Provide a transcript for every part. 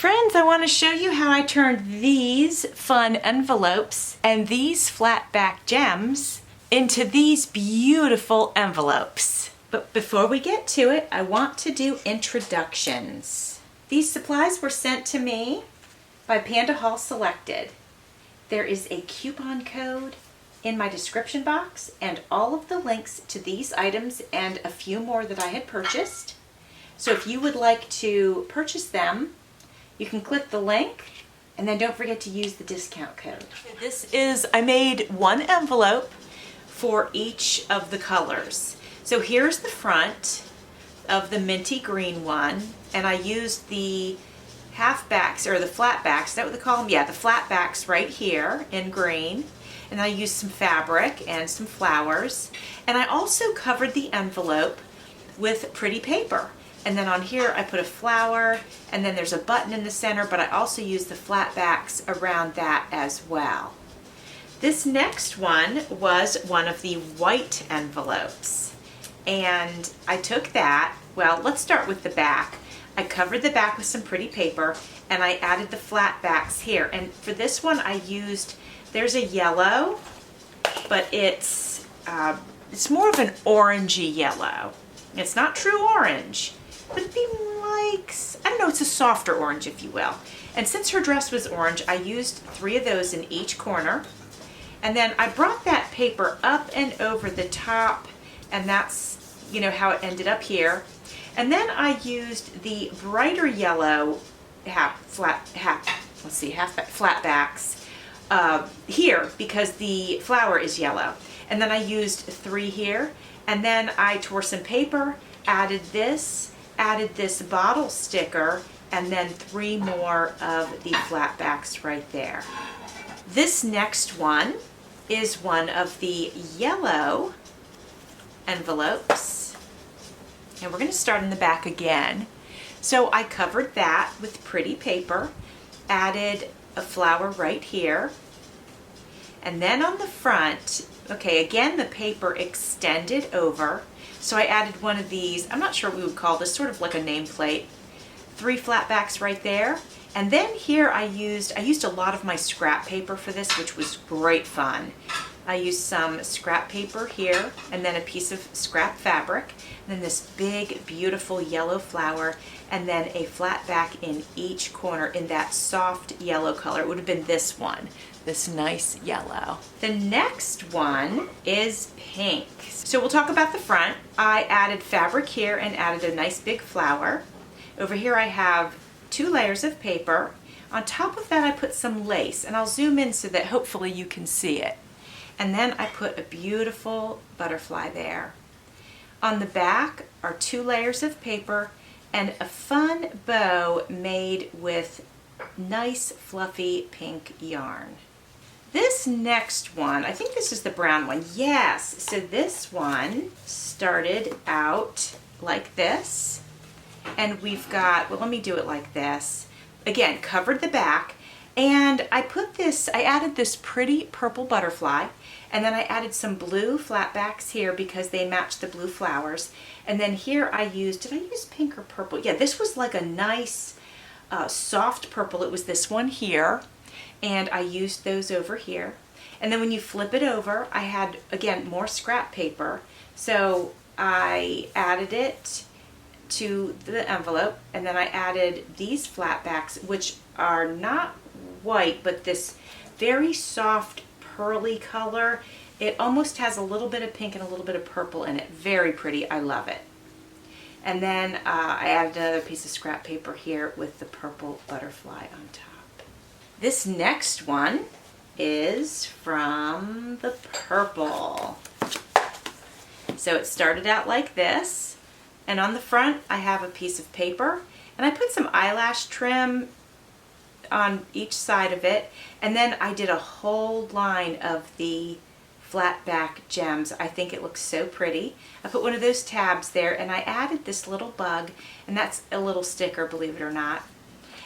Friends, I want to show you how I turned these fun envelopes and these flat back gems into these beautiful envelopes. But before we get to it, I want to do introductions. These supplies were sent to me by Pandahall Selected. There is a coupon code in my description box and all of the links to these items and a few more that I had purchased. So if you would like to purchase them, you can click the link and then don't forget to use the discount code. I made one envelope for each of the colors. So here's the front of the minty green one, and I used the half backs or the flat backs, is that what they call them? Yeah, the flat backs right here in green. And I used some fabric and some flowers. And I also covered the envelope with pretty paper. And then on here I put a flower, and then there's a button in the center, but I also used the flat backs around that as well. This next one was one of the white envelopes. And I took that, well, let's start with the back. I covered the back with some pretty paper, and I added the flat backs here. And for this one I used, there's a yellow, but it's more of an orangey yellow. It's not true orange. Would be like, I don't know, it's a softer orange, if you will. And since her dress was orange, I used 3 of those in each corner. And then I brought that paper up and over the top, and that's, you know, how it ended up here. And then I used the brighter yellow flat backs here because the flower is yellow. And then I used 3 here, and then I tore some paper, added this bottle sticker, and then 3 more of the flat backs right there. This next one is one of the yellow envelopes, and we're going to start in the back again. So I covered that with pretty paper, added a flower right here, and then on the front, okay, again the paper extended over. So I added one of these, I'm not sure what we would call this, sort of like a nameplate. 3 flat backs right there. And then here I used a lot of my scrap paper for this, which was great fun. I used some scrap paper here, and then a piece of scrap fabric, and then this big, beautiful yellow flower, and then a flat back in each corner in that soft yellow color. It would have been this one, this nice yellow. The next one is pink. So we'll talk about the front. I added fabric here and added a nice big flower. Over here I have 2 layers of paper. On top of that I put some lace, and I'll zoom in so that hopefully you can see it. And then I put a beautiful butterfly there. On the back are 2 layers of paper and a fun bow made with nice fluffy pink yarn. This next one, I think this is the brown one. Yes, so this one started out like this, and we've got, well, let me do it like this. Again, covered the back, and I added this pretty purple butterfly, and then I added some blue flat backs here because they match the blue flowers. And then here I used, did I use pink or purple? Yeah, this was like a nice soft purple. It was this one here, and I used those over here. And then when you flip it over, I had, again, more scrap paper. So I added it to the envelope, and then I added these flat backs, which are not white, but this very soft pearly color. It almost has a little bit of pink and a little bit of purple in it. Very pretty. I love it. And then I added another piece of scrap paper here with the purple butterfly on top. This next one is from the purple. So it started out like this, and on the front I have a piece of paper, and I put some eyelash trim on each side of it, and then I did a whole line of the flat back gems. I think it looks so pretty. I put one of those tabs there, and I added this little bug, and that's a little sticker, believe it or not.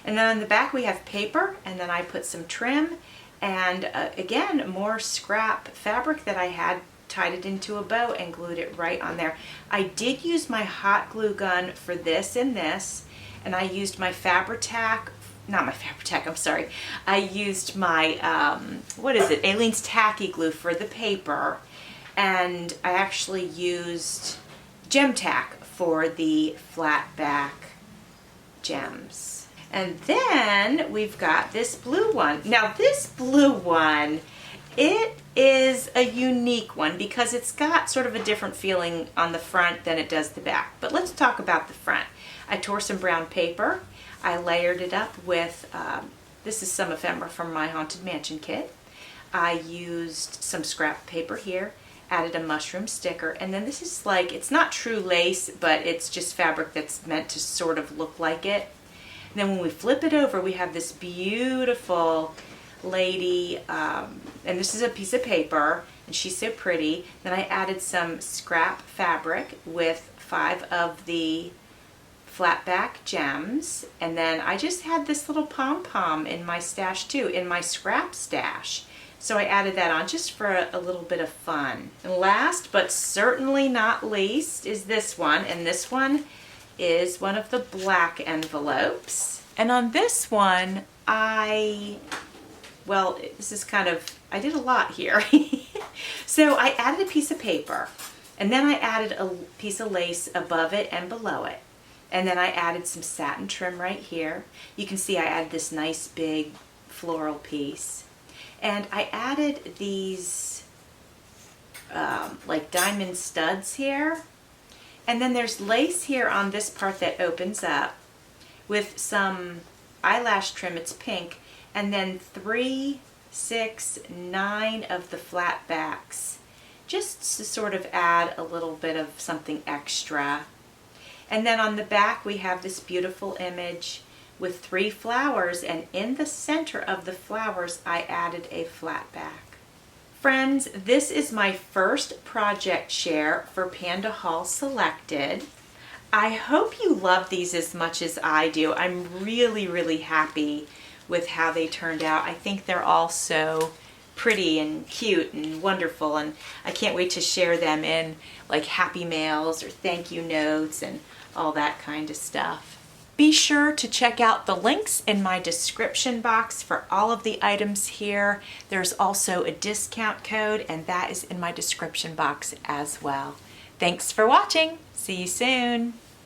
And then on the back we have paper, and then I put some trim, and again, more scrap fabric that I had, tied it into a bow and glued it right on there. I did use my hot glue gun for this and this, and I used my Fabri-Tac not my Fabri-Tac, I'm sorry. I used my, what is it, Aleene's Tacky Glue for the paper, and I actually used Gem Tack for the flat back gems. And then we've got this blue one. Now this blue one, it is a unique one because it's got sort of a different feeling on the front than it does the back. But let's talk about the front. I tore some brown paper. I layered it up with, this is some ephemera from my Haunted Mansion kit. I used some scrap paper here, added a mushroom sticker, and then this is like, it's not true lace, but it's just fabric that's meant to sort of look like it. And then when we flip it over, we have this beautiful lady, and this is a piece of paper, and she's so pretty. Then I added some scrap fabric with 5 of the flat back gems, and then I just had this little pom-pom in my stash too, in my scrap stash. So I added that on just for a little bit of fun. And last but certainly not least is this one, and this one is one of the black envelopes. And on this one, well, this is kind of, I did a lot here. So I added a piece of paper, and then I added a piece of lace above it and below it. And then I added some satin trim right here. You can see I added this nice big floral piece. And I added these like diamond studs here. And then there's lace here on this part that opens up with some eyelash trim, it's pink. And then 3, 6, 9 of the flat backs, just to sort of add a little bit of something extra. And then on the back we have this beautiful image with 3 flowers, and in the center of the flowers I added a flat back. Friends, this is my first project share for Pandahall Selected. I hope you love these as much as I do. I'm really, really happy with how they turned out. I think they're all so pretty and cute and wonderful, and I can't wait to share them in like happy mails or thank you notes and all that kind of stuff. Be sure to check out the links in my description box for all of the items here. There's also a discount code, and that is in my description box as well. Thanks for watching. See you soon.